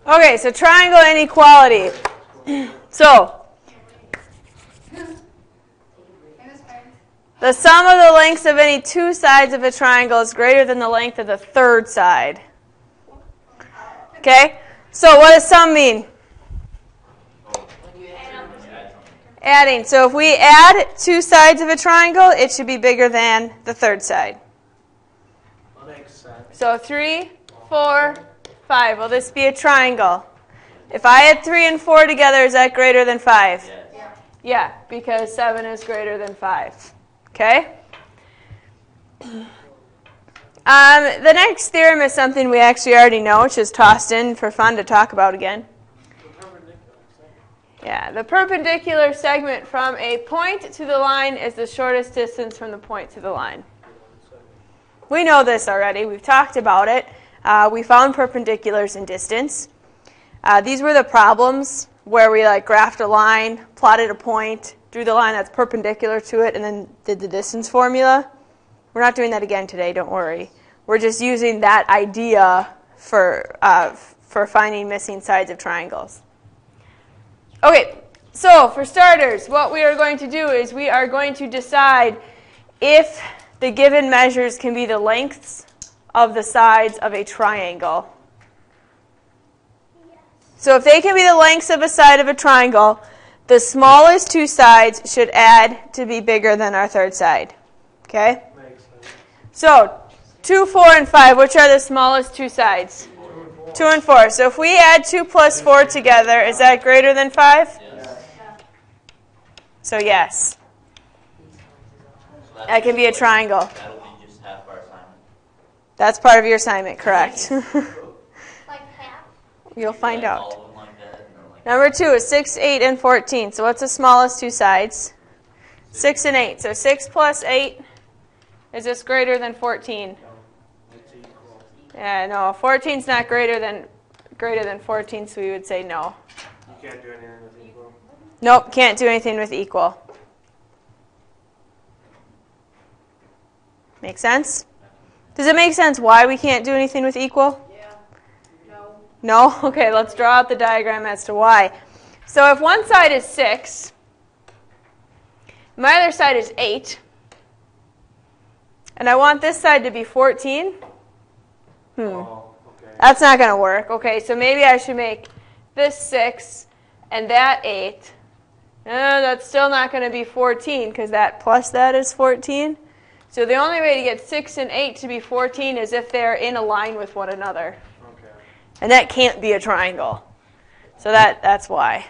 Okay, so triangle inequality. So, the sum of the lengths of any two sides of a triangle is greater than the length of the third side. Okay? So what does sum mean? Adding. So if we add two sides of a triangle, it should be bigger than the third side. So 3, 4, 5. Will this be a triangle? If I add 3 and 4 together, is that greater than 5? Yeah, because 7 is greater than 5. Okay? The next theorem is something we actually already know, which is tossed in for fun to talk about again. Yeah, the perpendicular segment from a point to the line is the shortest distance from the point to the line. We know this already. We've talked about it. We found perpendiculars in distance. These were the problems where we graphed a line, plotted a point, drew the line that's perpendicular to it, and then did the distance formula. We're not doing that again today, don't worry. We're just using that idea for finding missing sides of triangles. Okay, so for starters, what we are going to do is we are going to decide if the given measures can be the lengths of the sides of a triangle. So if they can be the lengths of a side of a triangle, the smallest two sides should add to be bigger than our third side. Okay? So 2, 4, and 5, which are the smallest two sides? 2 and 4. So if we add 2 plus 4 together, is that greater than 5? Yes. So yes. That can be a triangle. That'll be just half our assignment. That's part of your assignment, correct. Like half? You'll find Like out. all of them like that, or like Number 2 is 6, 8, and 14. So what's the smallest two sides? 6 and 8. So 6 plus 8, is this greater than 14? Yeah, no, 14 is not greater than 14, so we would say no. You can't do anything with equal? Nope, can't do anything with equal. Make sense? Does it make sense why we can't do anything with equal? Yeah. No. No? Okay, let's draw out the diagram as to why. So if one side is 6, my other side is 8, and I want this side to be 14, Oh, okay. that's not going to work. Okay, so maybe I should make this 6 and that 8. No, that's still not going to be 14 because that plus that is 14. So the only way to get 6 and 8 to be 14 is if they're in a line with one another. Okay. And that can't be a triangle. So that's why.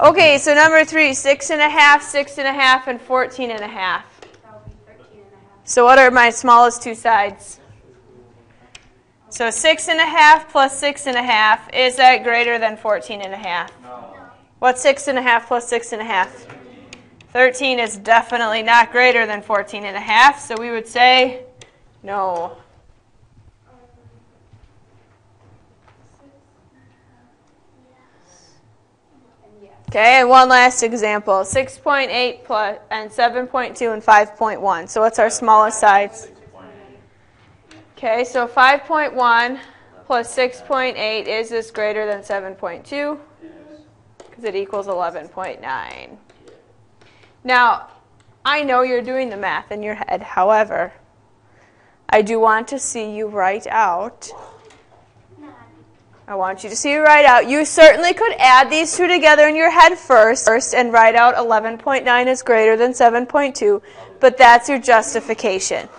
Okay, so number 3, 6 and a half, 6 and a half, and 14 and a half. That would be 13 and a half. So what are my smallest two sides? So 6 and a half plus 6 and a half, is that greater than 14 and a half? No. What's 6 and a half plus 6 and a half? 13 is definitely not greater than 14 and a half, so we would say no. Okay, and one last example. 6.8 plus and 7.2 and 5.1. So what's our smallest sides? Okay, so 5.1 plus 6.8, is this greater than 7.2? Because it equals 11.9. Now, I know you're doing the math in your head. However, I do want to see you write out. I want you to see you write out. You certainly could add these two together in your head first and write out 11.9 is greater than 7.2, but that's your justification.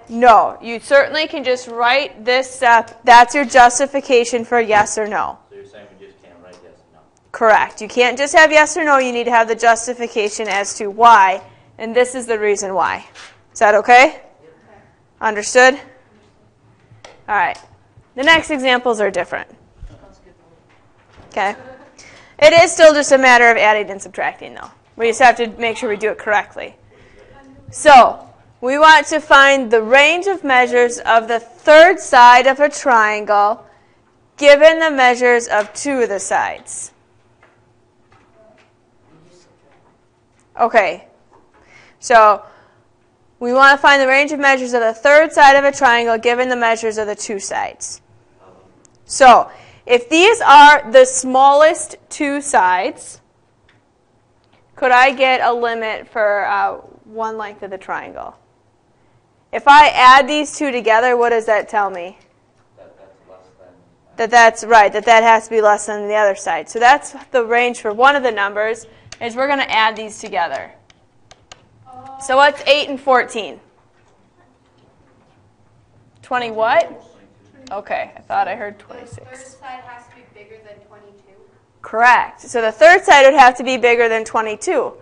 No, you certainly can just write this up. That's your justification for yes or no. So you're saying we just can't write yes or no? Correct. You can't just have yes or no. You need to have the justification as to why, and this is the reason why. Is that okay? Understood? All right. The next examples are different. Okay. It is still just a matter of adding and subtracting, though. We just have to make sure we do it correctly. So, we want to find the range of measures of the third side of a triangle given the measures of two of the sides. Okay. So, we want to find the range of measures of the third side of a triangle given the measures of the two sides. So if these are the smallest two sides, could I get a limit for one length of the triangle? If I add these two together, what does that tell me? That's less than. That's right, that has to be less than the other side. So that's the range for one of the numbers, is we're going to add these together. So what's 8 and 14? 20 what? Okay, I thought I heard 26. The third side has to be bigger than 22. Correct. So the third side would have to be bigger than 22.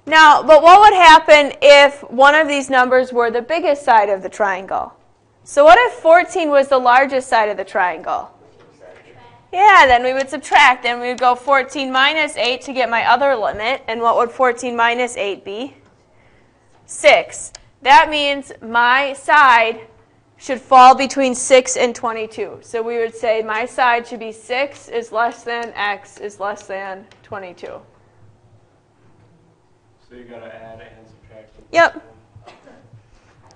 Now, but what would happen if one of these numbers were the biggest side of the triangle? So what if 14 was the largest side of the triangle? Yeah, then we would subtract, and we would go 14 minus 8 to get my other limit. And what would 14 minus 8 be? 6. That means my side should fall between 6 and 22. So we would say my side should be 6 is less than x is less than 22. So you gotta add and subtract. Yep.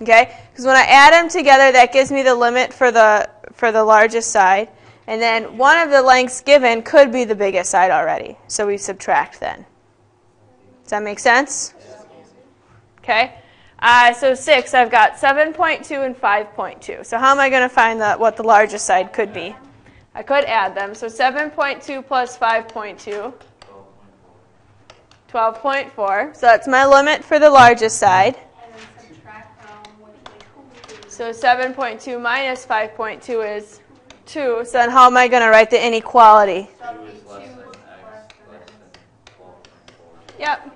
Okay, because when I add them together, that gives me the limit for the largest side. And then one of the lengths given could be the biggest side already. So we subtract then. Does that make sense? Okay. So 6, I've got 7.2 and 5.2. So how am I going to find what the largest side could be? I could add them. So 7.2 plus 5.2, 12.4. So that's my limit for the largest side. And then subtract which So 7.2 minus 5.2 is 2. So then how am I going to write the inequality? so 2 it'll be is 2 less is than less x, than less x. than 12.4. Yep.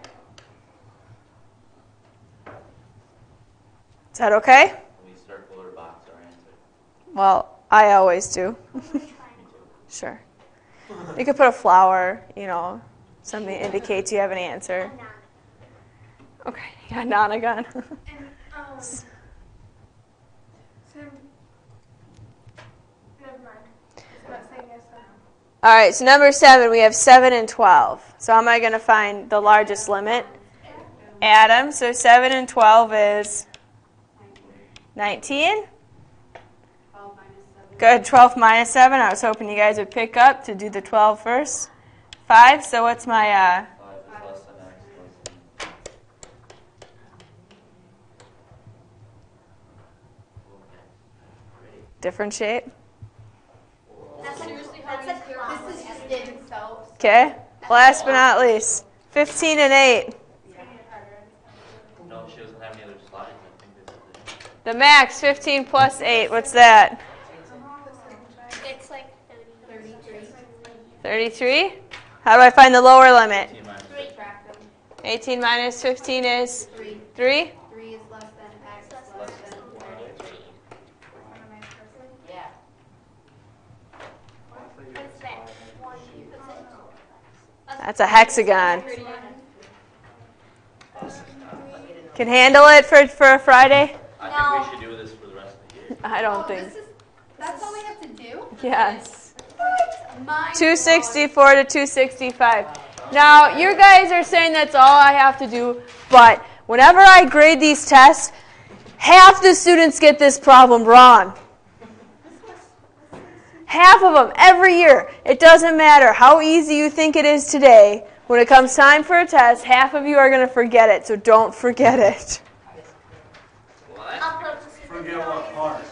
Is that okay? We circle or box our answer. Well, I always do. Me too. Sure. You could put a flower, something that indicates you have an answer. Okay, yeah, nonagon. And, so, never mind. It's not saying yes or no. All right, so number 7, we have 7 and 12. So how am I going to find the largest limit? Add them. So 7 and 12 is 19. 12 minus 7. Good, 12 minus 7. I was hoping you guys would pick up to do the 12 first. 5, so what's my 5 is less than x, less than. different shape? That's seriously how this is just in so. Okay, last but not least, 15 and 8. No, she doesn't have any other slides. I think this is it. The max, 15 plus 8, what's that? It's like 33. 33? How do I find the lower limit? 18 minus Subtract them. 18 minus 15 is 3. 3? 3 is less than x, less than 33. Yeah. What's that? That's a hexagon. Can handle it for a Friday? I think we should do this for the rest of the year. I don't think. That's all we have to do? Yes. Mine 264 to 265. Now, you guys are saying that's all I have to do, but whenever I grade these tests, half the students get this problem wrong. Half of them, every year. It doesn't matter how easy you think it is today. When it comes time for a test, half of you are going to forget it, so don't forget it. Well, that's Forget what part?